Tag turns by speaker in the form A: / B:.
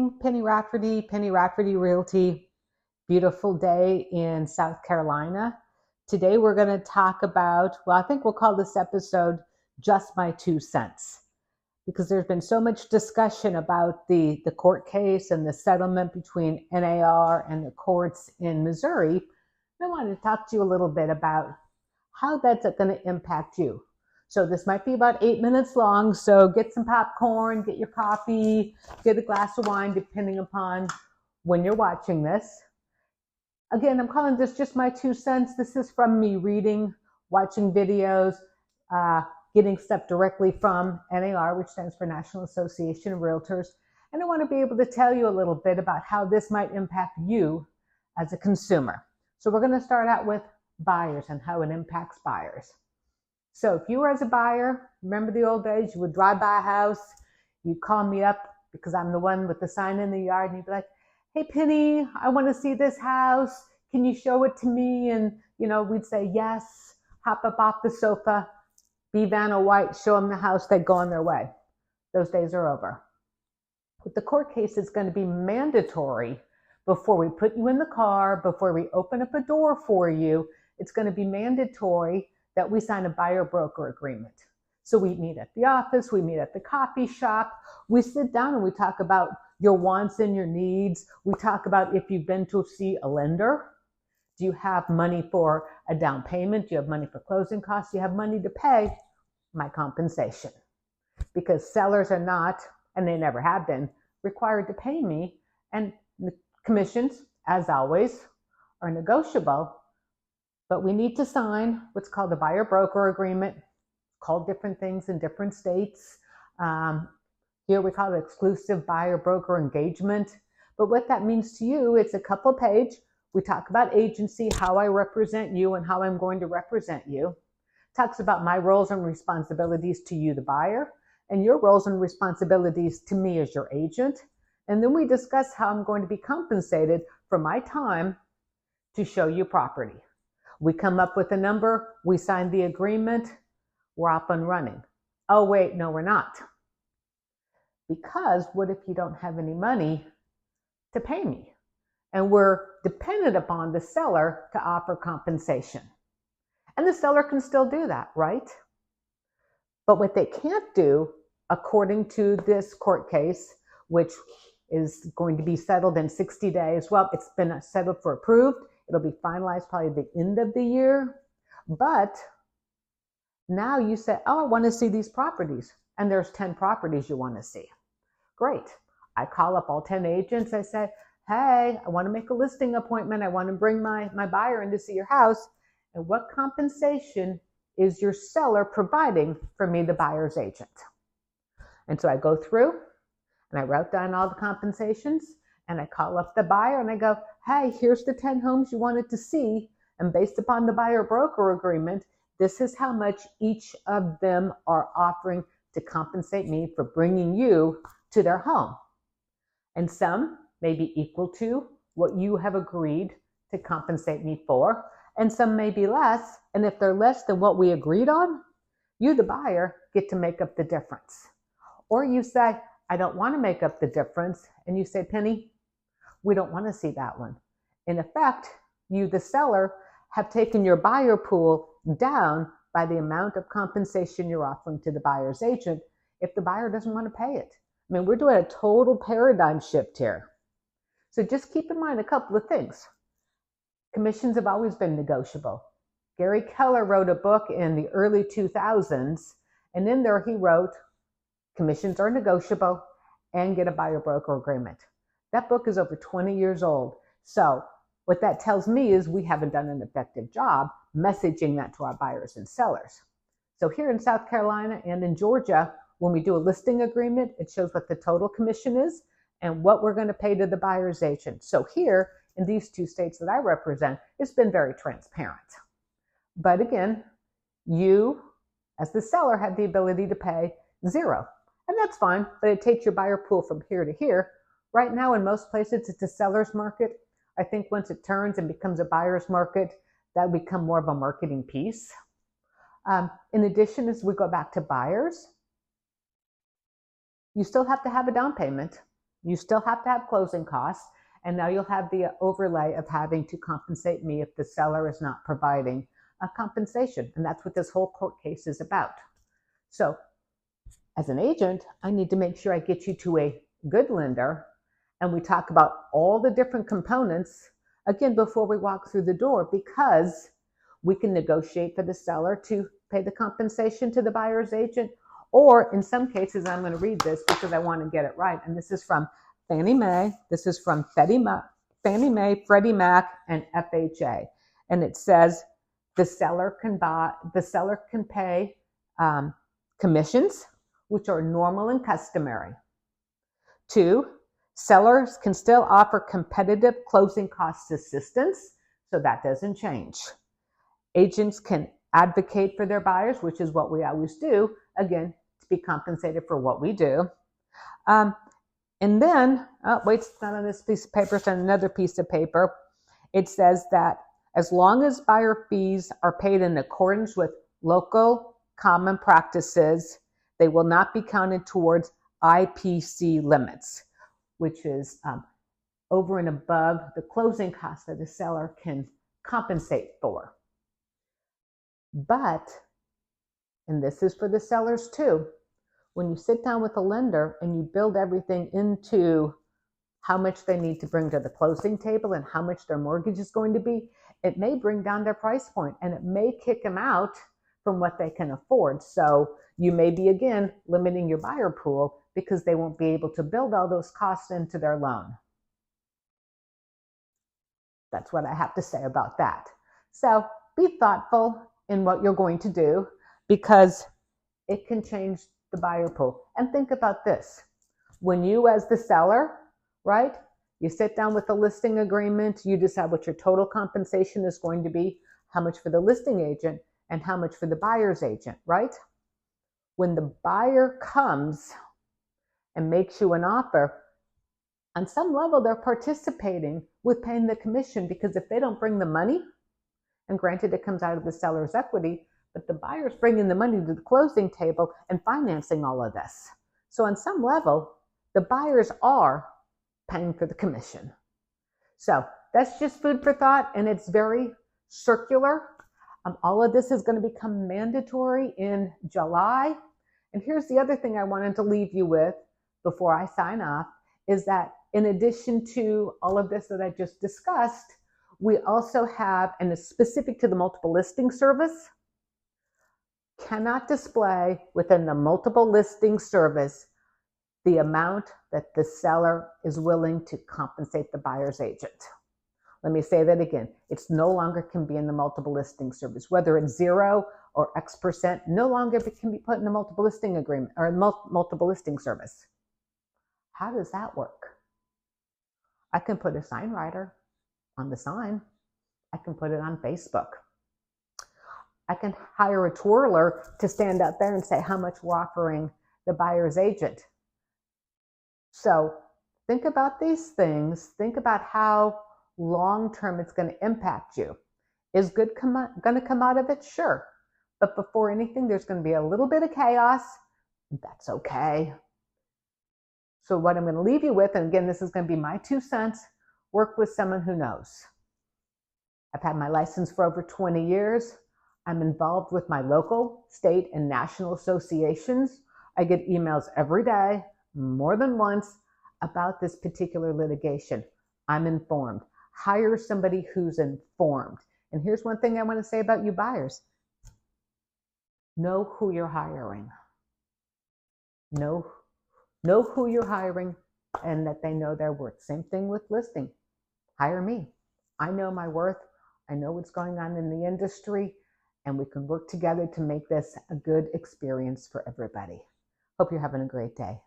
A: morning, Penny Rafferty, Penny Rafferty Realty. Beautiful day in South Carolina. Today we're going to talk about, well, I think we'll call this episode Just My 2 Cents, because there's been so much discussion about the court case and the settlement between NAR and the courts in Missouri. I wanted to talk to you a little bit about how that's going to impact you. So this might be about 8 minutes long, so get some popcorn, get your coffee, get a glass of wine, depending upon when you're watching this. Again, I'm calling this just my 2 cents. This is from me reading, watching videos, getting stuff directly from NAR, which stands for National Association of Realtors. And I want to be able to tell you a little bit about how this might impact you as a consumer. So we're going to start out with buyers and how it impacts buyers. So if you were as a buyer, remember the old days, you would drive by a house, you'd call me up because I'm the one with the sign in the yard, and you'd be like, hey, Penny, I want to see this house. Can you show it to me? And, we'd say, yes, hop up off the sofa, be Vanna White, show them the house, they'd go on their way. Those days are over. With the court case, it's going to be mandatory before we put you in the car, before we open up a door for you, it's going to be mandatory that we sign a buyer-broker agreement. So we meet at the office, we meet at the coffee shop, we sit down and we talk about your wants and your needs. We talk about if you've been to see a lender. Do you have money for a down payment? Do you have money for closing costs? Do you have money to pay my compensation? Because sellers are not, and they never have been, required to pay me. And the commissions, as always, are negotiable. But we need to sign what's called a buyer-broker agreement, called different things in different states. Here we call it exclusive buyer-broker engagement. But what that means to you, it's a couple page. We talk about agency, how I represent you and how I'm going to represent you. Talks about my roles and responsibilities to you, the buyer, and your roles and responsibilities to me as your agent. And then we discuss how I'm going to be compensated for my time to show you property. We come up with a number, we sign the agreement, we're up and running. Oh, wait, no, we're not. Because what if you don't have any money to pay me? And we're dependent upon the seller to offer compensation. And the seller can still do that, right? But what they can't do, according to this court case, which is going to be settled in 60 days, well, it's been settled for approved. It'll be finalized probably at the end of the year. But now you say, oh, I want to see these properties. And there's 10 properties you want to see. Great. I call up all 10 agents. I say, hey, I want to make a listing appointment. I want to bring my buyer in to see your house. And what compensation is your seller providing for me, the buyer's agent? And so I go through and I wrote down all the compensations. And I call up the buyer and I go, hey, here's the 10 homes you wanted to see. And based upon the buyer-broker agreement, this is how much each of them are offering to compensate me for bringing you to their home. And some may be equal to what you have agreed to compensate me for. And some may be less. And if they're less than what we agreed on, you, the buyer, get to make up the difference. Or you say, I don't want to make up the difference. And you say, Penny, we don't want to see that one. In effect, you, the seller, have taken your buyer pool down by the amount of compensation you're offering to the buyer's agent if the buyer doesn't want to pay it. I mean, we're doing a total paradigm shift here. So just keep in mind a couple of things. Commissions have always been negotiable. Gary Keller wrote a book in the early 2000s, and in there he wrote, commissions are negotiable and get a buyer-broker agreement. That book is over 20 years old. So what that tells me is we haven't done an effective job messaging that to our buyers and sellers. So here in South Carolina and in Georgia, when we do a listing agreement, it shows what the total commission is and what we're going to pay to the buyer's agent. So here in these 2 states that I represent, it's been very transparent. But again, you as the seller have the ability to pay 0. And that's fine, but it takes your buyer pool from here to here. Right now, in most places, it's a seller's market. I think once it turns and becomes a buyer's market, that will become more of a marketing piece. In addition, as we go back to buyers, you still have to have a down payment. You still have to have closing costs, and now you'll have the overlay of having to compensate me if the seller is not providing a compensation. And that's what this whole court case is about. So as an agent, I need to make sure I get you to a good lender, and we talk about all the different components again before we walk through the door, because we can negotiate for the seller to pay the compensation to the buyer's agent, or in some cases, I'm going to read this because I want to get it right, and this is from Fannie Mae, this is from Fannie Mae, Freddie Mac, and FHA, and it says the seller can pay commissions, which are normal and customary. 2, sellers can still offer competitive closing cost assistance, so that doesn't change. Agents can advocate for their buyers, which is what we always do, again, to be compensated for what we do. And then, wait, it's not on this piece of paper, it's on another piece of paper. It says that as long as buyer fees are paid in accordance with local common practices, they will not be counted towards IPC limits, which is over and above the closing costs that the seller can compensate for. But, and this is for the sellers too, when you sit down with a lender and you build everything into how much they need to bring to the closing table and how much their mortgage is going to be, it may bring down their price point and it may kick them out from what they can afford. So you may be, again, limiting your buyer pool because they won't be able to build all those costs into their loan. That's what I have to say about that. So be thoughtful in what you're going to do, because it can change the buyer pool. And think about this. When you, as the seller, right, you sit down with the listing agreement, you decide what your total compensation is going to be, how much for the listing agent and how much for the buyer's agent, right? When the buyer comes and makes you an offer, on some level, they're participating with paying the commission, because if they don't bring the money, and granted it comes out of the seller's equity, but the buyer's bringing the money to the closing table and financing all of this. So on some level, the buyers are paying for the commission. So that's just food for thought, and it's very circular. All of this is going to become mandatory in July. And here's the other thing I wanted to leave you with before I sign off, is that in addition to all of this that I just discussed, we also have, and it's specific to the multiple listing service, cannot display within the multiple listing service the amount that the seller is willing to compensate the buyer's agent. Let me say that again. It's no longer can be in the multiple listing service, whether it's 0 or X%, no longer can be put in the multiple listing agreement or multiple listing service. How does that work? I can put a sign writer on the sign. I can put it on Facebook. I can hire a twirler to stand out there and say how much we're offering the buyer's agent. So think about these things. Think about how long-term it's going to impact you. Is good going to come out of it? Sure. But before anything, there's going to be a little bit of chaos. That's okay. So what I'm going to leave you with, and again, this is going to be my 2 cents, work with someone who knows. I've had my license for over 20 years. I'm involved with my local, state, and national associations. I get emails every day, more than once, about this particular litigation. I'm informed. Hire somebody who's informed. And here's one thing I want to say about you buyers. Know who you're hiring. Know who you're hiring, and that they know their worth. Same thing with listing. Hire me. I know my worth. I know what's going on in the industry, and we can work together to make this a good experience for everybody. Hope you're having a great day.